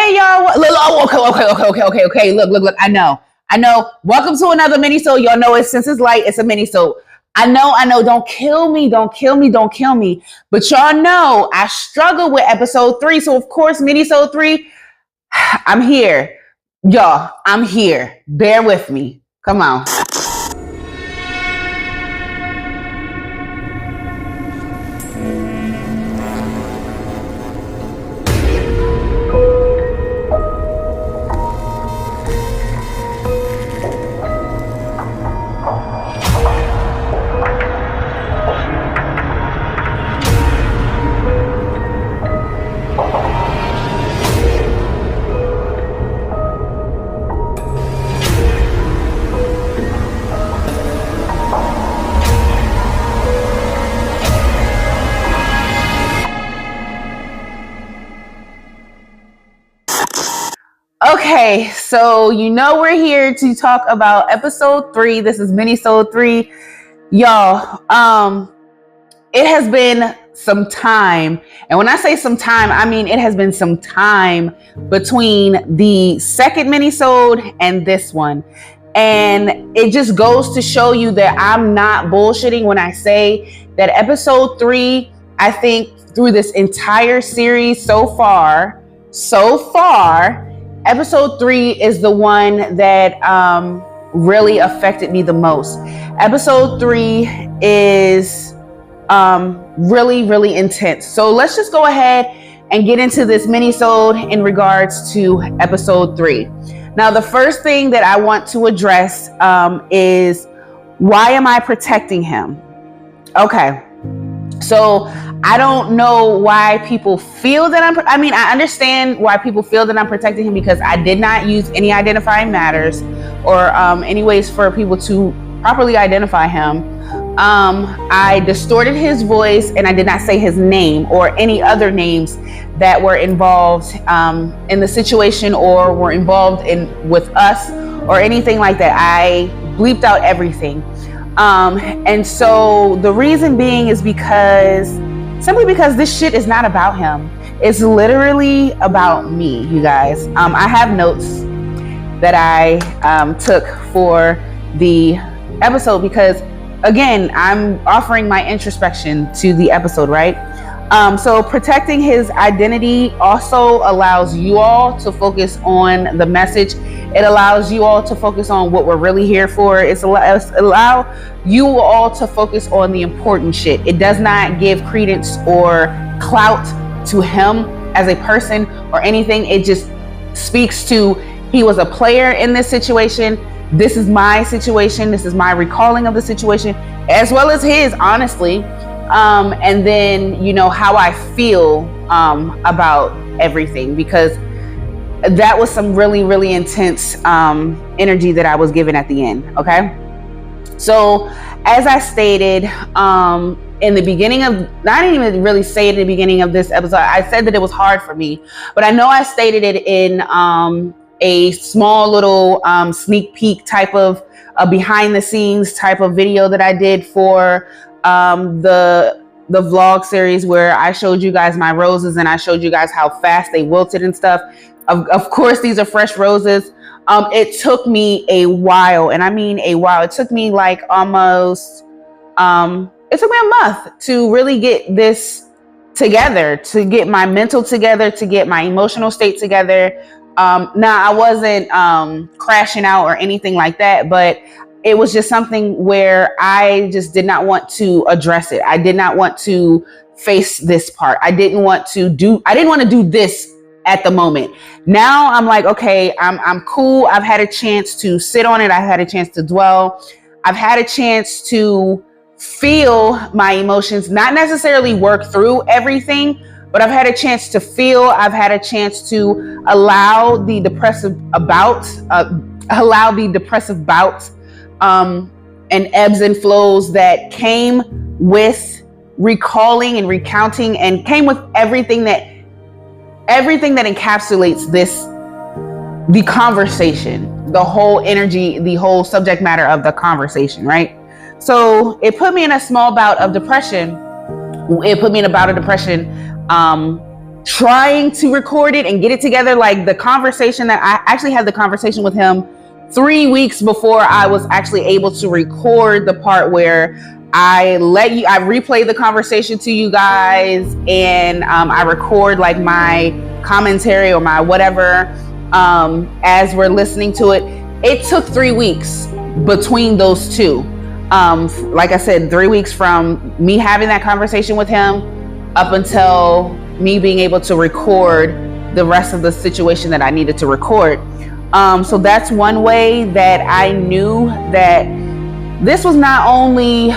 Hey y'all, look, okay. Look. I know. Welcome to another mini-sode. Y'all know it since it's light, it's a mini-sode. I know. Don't kill me. But y'all know I struggle with episode 3. So of course, mini-sode 3, I'm here. Y'all, I'm here. Bear with me. Come on. Okay, so you know we're here to talk about episode 3. This is mini-sode 3. Y'all, it has been some time. And when I say some time, I mean it has been some time between the second mini-sode and this one. And it just goes to show you that I'm not bullshitting when I say that episode 3, I think through this entire series so far, episode 3 is the one that really affected me the most. Episode 3 is really intense. So let's just go ahead and get into this mini-sode in regards to episode 3. Now, the first thing that I want to address is, why am I protecting him? Okay. So I don't know why people feel that I understand why people feel that I'm protecting him, because I did not use any identifying matters or any ways for people to properly identify him. I distorted his voice and I did not say his name or any other names that were involved in the situation or were involved with us or anything like that. I bleeped out everything. And so the reason being is simply because this shit is not about him. It's literally about me, you guys. I have notes that I took for the episode because, again, I'm offering my introspection to the episode, right? So protecting his identity also allows you all to focus on the message. It allows you all to focus on what we're really here for. It's allow you all to focus on the important shit. It does not give credence or clout to him as a person or anything. It just speaks to, he was a player in this situation. This is my situation. This is my recalling of the situation, as well as his, honestly. And then, you know, how I feel about everything, because that was some really intense energy that I was given at the end. Okay. So as I stated in the beginning of, I didn't even really say it in the beginning of this episode, I said that it was hard for me, but I know I stated it in a small little sneak peek type of behind the scenes type of video that I did for the vlog series, where I showed you guys my roses and I showed you guys how fast they wilted and stuff. Of course, these are fresh roses. It took me a while, and I mean a while. It took me like almost, it took me a month to really get this together, to get my mental together, to get my emotional state together. Now, I wasn't crashing out or anything like that, but it was just something where I just did not want to address it. I did not want to face this part. I didn't want to do this at the moment. Now I'm like, okay, I'm cool. I've had a chance to sit on it. I've had a chance to dwell. I've had a chance to feel my emotions, not necessarily work through everything, but I've had a chance to feel. I've had a chance to allow the depressive bouts, and ebbs and flows that came with recalling and recounting, and came with everything that encapsulates the conversation, the whole energy, the whole subject matter of the conversation, right? So it put me in a small bout of depression. It put me in a bout of depression trying to record it and get it together. Like the conversation that I actually had the conversation with him 3 weeks before I was actually able to record the part where I replay the conversation to you guys, and I record like my commentary or my whatever as we're listening to it. It took 3 weeks between those two. Like I said, 3 weeks from me having that conversation with him up until me being able to record the rest of the situation that I needed to record. So that's one way that I knew that this was not only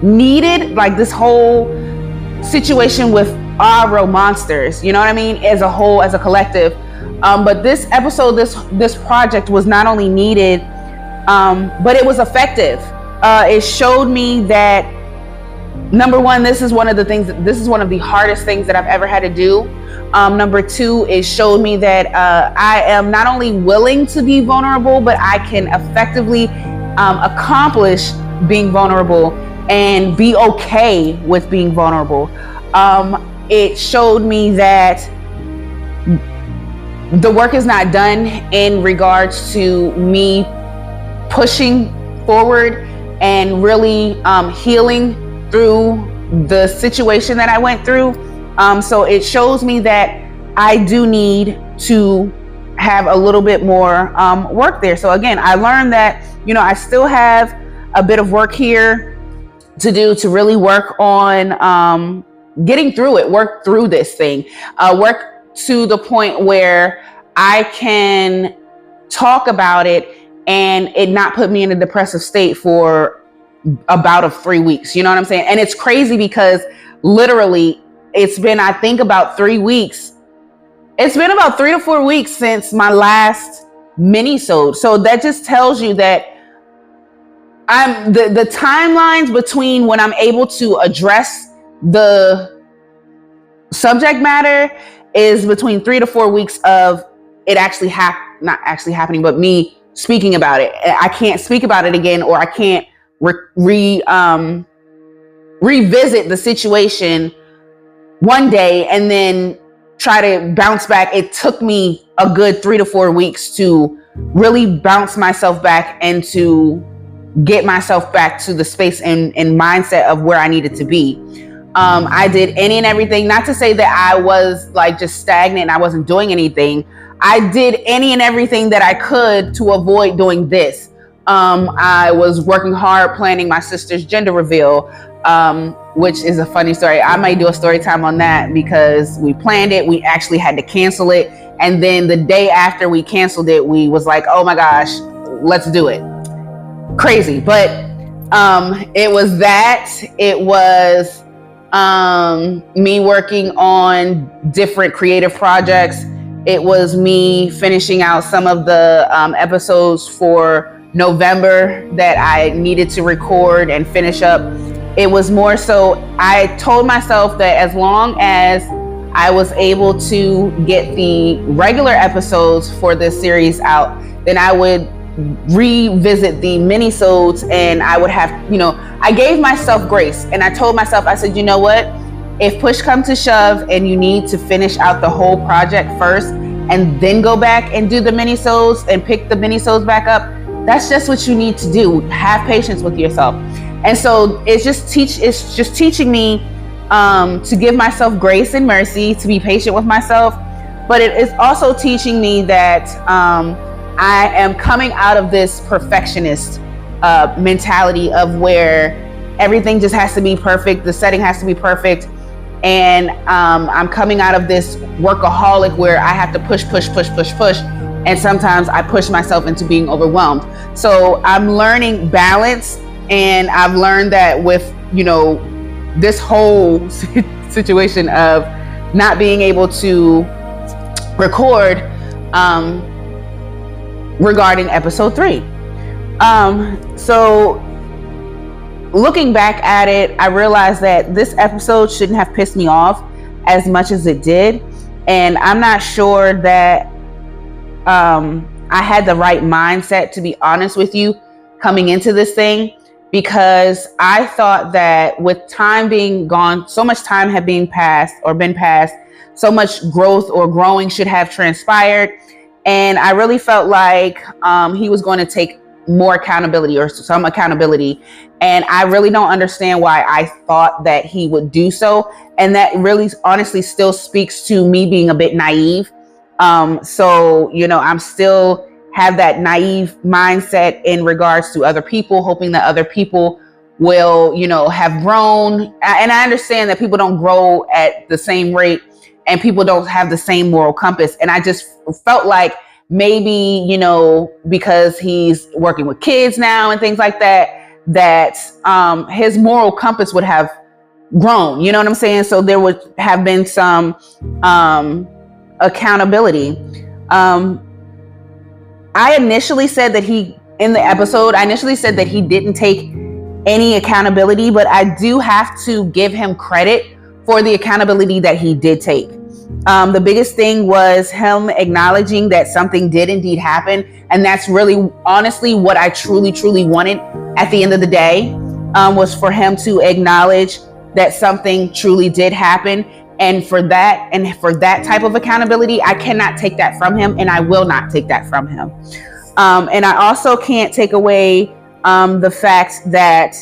needed, like this whole situation with our monsters, you know what I mean, as a whole, as a collective. But this episode, this project was not only needed, but it was effective. It showed me that, number one, this is one of the hardest things that I've ever had to do. Number two, it showed me that I am not only willing to be vulnerable, but I can effectively accomplish being vulnerable and be okay with being vulnerable. It showed me that the work is not done in regards to me pushing forward and really healing through the situation that I went through. So it shows me that I do need to have a little bit more work there. So again, I learned that, you know, I still have a bit of work here to do to really work on getting through it, work through this thing, work to the point where I can talk about it and it not put me in a depressive state for about 3 weeks. You know what I'm saying? And it's crazy because literally it's been, I think, about 3 weeks. It's been about 3 to 4 weeks since my last minisode. So that just tells you that I'm the timelines between when I'm able to address the subject matter is between 3 to 4 weeks of it actually not actually happening, but me speaking about it. I can't speak about it again, or I can't revisit the situation one day and then try to bounce back. It took me a good 3 to 4 weeks to really bounce myself back and to get myself back to the space and mindset of where I needed to be. I did any and everything, not to say that I was like just stagnant and I wasn't doing anything. I did any and everything that I could to avoid doing this. I was working hard planning my sister's gender reveal, which is a funny story. I might do a story time on that because we planned it. We actually had to cancel it. And then the day after we canceled it, we was like, oh my gosh, let's do it. Crazy. But it was that. It was me working on different creative projects. It was me finishing out some of the episodes for November that I needed to record and finish up. It was more so I told myself that as long as I was able to get the regular episodes for this series out, then I would revisit the minisodes and I would have, you know, I gave myself grace and I told myself, I said, you know what? If push comes to shove and you need to finish out the whole project first and then go back and do the minisodes and pick the minisodes back up, that's just what you need to do. Have patience with yourself. And so it's just teaching me to give myself grace and mercy, to be patient with myself. But it is also teaching me that I am coming out of this perfectionist mentality of where everything just has to be perfect. The setting has to be perfect. And I'm coming out of this workaholic where I have to push. And sometimes I push myself into being overwhelmed. So I'm learning balance. And I've learned that with, you know, this whole situation of not being able to record regarding episode 3. So looking back at it, I realized that this episode shouldn't have pissed me off as much as it did. And I'm not sure that I had the right mindset, to be honest with you, coming into this thing. because I thought that with time being gone, so much time had been passed, so much growth or growing should have transpired. And I really felt like he was going to take more accountability or some accountability. And I really don't understand why I thought that he would do so. And that really honestly still speaks to me being a bit naive. So, I'm still have that naive mindset in regards to other people, hoping that other people will, have grown. And I understand that people don't grow at the same rate and people don't have the same moral compass. And I just felt like maybe, because he's working with kids now and things like that, his moral compass would have grown. You know what I'm saying? So there would have been some accountability. I initially said that he didn't take any accountability, but I do have to give him credit for the accountability that he did take. The biggest thing was him acknowledging that something did indeed happen. And that's really honestly what I truly, truly wanted at the end of the day, was for him to acknowledge that something truly did happen. And for that type of accountability, I cannot take that from him, and I will not take that from him. And I also can't take away the fact that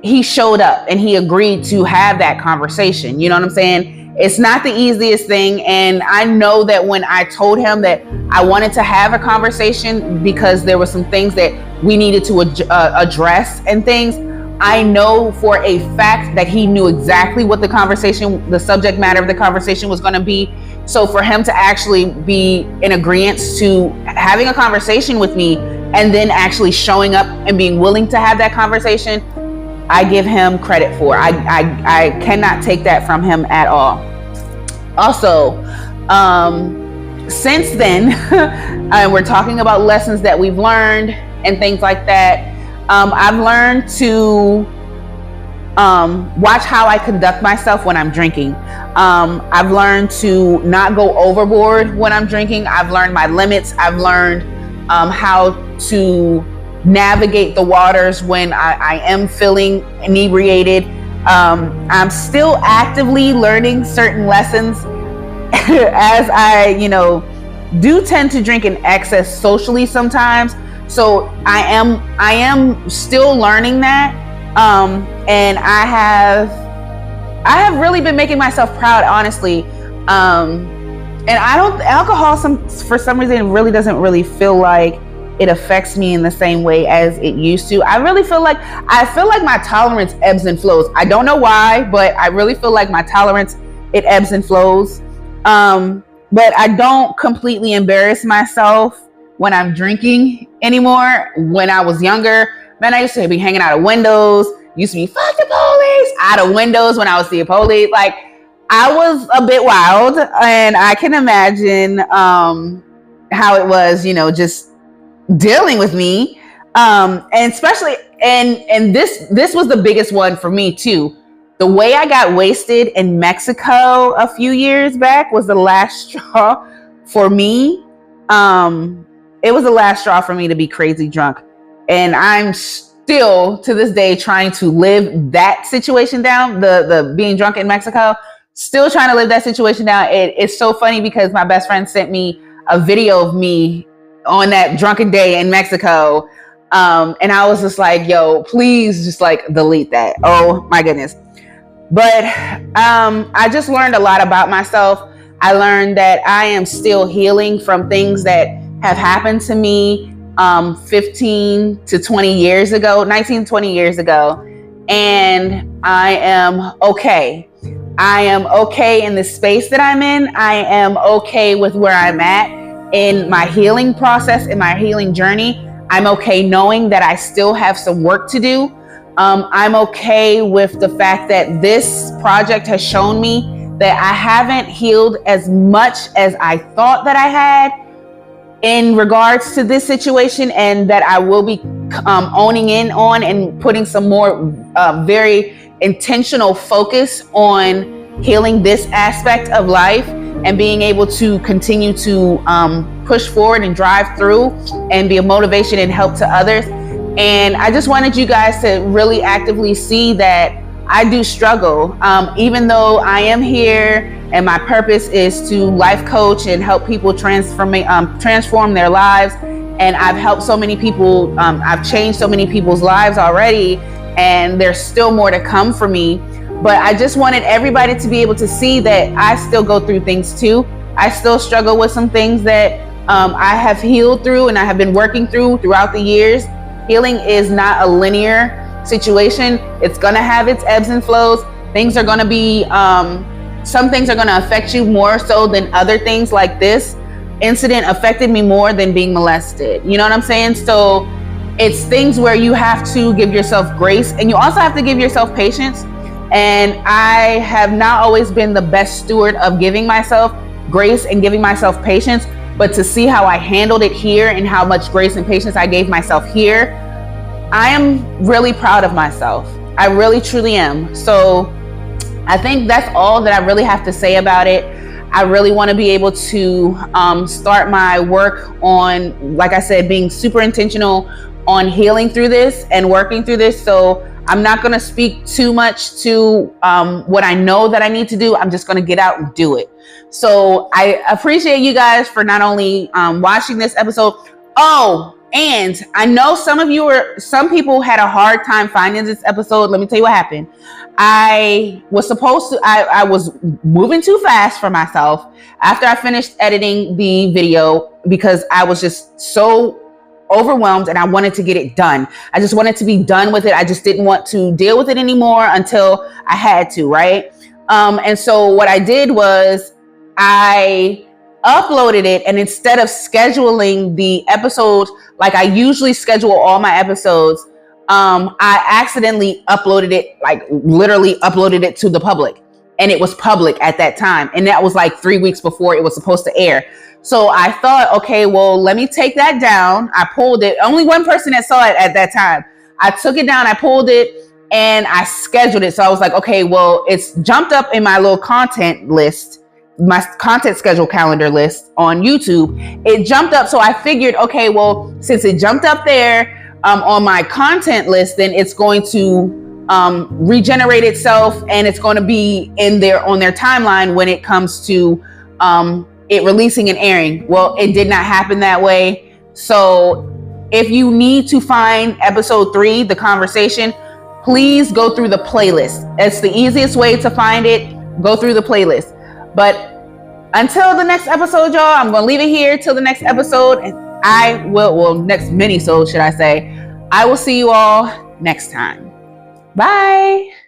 he showed up and he agreed to have that conversation. You know what I'm saying? It's not the easiest thing. And I know that when I told him that I wanted to have a conversation because there were some things that we needed to address and things, I know for a fact that he knew exactly what the subject matter of the conversation was going to be. So for him to actually be in agreement to having a conversation with me and then actually showing up and being willing to have that conversation, I give him credit for. I cannot take that from him at all. Also, since then, we're talking about lessons that we've learned and things like that. I've learned to watch how I conduct myself when I'm drinking. I've learned to not go overboard when I'm drinking. I've learned my limits. I've learned how to navigate the waters when I am feeling inebriated. I'm still actively learning certain lessons as I, do tend to drink in excess socially sometimes. So I am still learning that. And I have really been making myself proud, honestly. And alcohol for some reason, it really doesn't really feel like it affects me in the same way as it used to. I feel like my tolerance ebbs and flows. I don't know why, but I really feel like my tolerance, it ebbs and flows. But I don't completely embarrass myself when I'm drinking anymore. When I was younger, man, I used to be hanging out of windows, used to be fuck the police out of windows when I was the police. Like, I was a bit wild, and I can imagine how it was, just dealing with me. And especially, and this was the biggest one for me too. The way I got wasted in Mexico a few years back was the last straw for me. It was the last straw for me to be crazy drunk. And I'm still to this day trying to live that situation down, the being drunk in Mexico, still trying to live that situation down. It's so funny because my best friend sent me a video of me on that drunken day in Mexico. And I was just like, yo, please just like delete that. Oh my goodness. But I just learned a lot about myself. I learned that I am still healing from things that have happened to me 19 to 20 years ago. And I am okay. I am okay in the space that I'm in. I am okay with where I'm at in my healing process, in my healing journey. I'm okay knowing that I still have some work to do. I'm okay with the fact that this project has shown me that I haven't healed as much as I thought that I had in regards to this situation, and that I will be owning in on and putting some more very intentional focus on healing this aspect of life and being able to continue to push forward and drive through and be a motivation and help to others. And I just wanted you guys to really actively see that I do struggle. Even though I am here and my purpose is to life coach and help people transform their lives. And I've helped so many people. I've changed so many people's lives already. And there's still more to come for me. But I just wanted everybody to be able to see that I still go through things too. I still struggle with some things that I have healed through and I have been working throughout the years. Healing is not a linear situation. It's going to have its ebbs and flows. Things are going to be, some things are going to affect you more so than other things. Like this incident affected me more than being molested. You know what I'm saying? So it's things where you have to give yourself grace, and you also have to give yourself patience. And I have not always been the best steward of giving myself grace and giving myself patience, but to see how I handled it here and how much grace and patience I gave myself here, I am really proud of myself. I really, truly am. So I think that's all that I really have to say about it. I really want to be able to start my work on, like I said, being super intentional on healing through this and working through this. So I'm not going to speak too much to what I know that I need to do. I'm just going to get out and do it. So I appreciate you guys for not only watching this episode. Oh, and I know some people had a hard time finding this episode. Let me tell you what happened. I was moving too fast for myself after I finished editing the video because I was just so overwhelmed and I wanted to get it done. I just wanted to be done with it. I just didn't want to deal with it anymore until I had to, right? And so what I did was I uploaded it, and instead of scheduling the episode like I usually schedule all my episodes, I accidentally uploaded it, like literally uploaded it to the public, and it was public at that time. And that was like 3 weeks before it was supposed to air. So I thought, okay, well, let me take that down. I pulled it. Only one person that saw it at that time. I took it down, I pulled it, and I scheduled it. So I was like, okay, well, it's jumped up in my little content list, my content schedule calendar list on YouTube. It jumped up. So I figured, okay, well, since it jumped up there on my content list, then it's going to regenerate itself, and it's going to be in there on their timeline when it comes to it releasing and airing. Well, it did not happen that way. So if you need to find episode 3, the conversation, please go through the playlist. It's the easiest way to find it. Go through the playlist. But until the next episode, y'all, I'm going to leave it here till the next episode. And next minisode, should I say. I will see you all next time. Bye.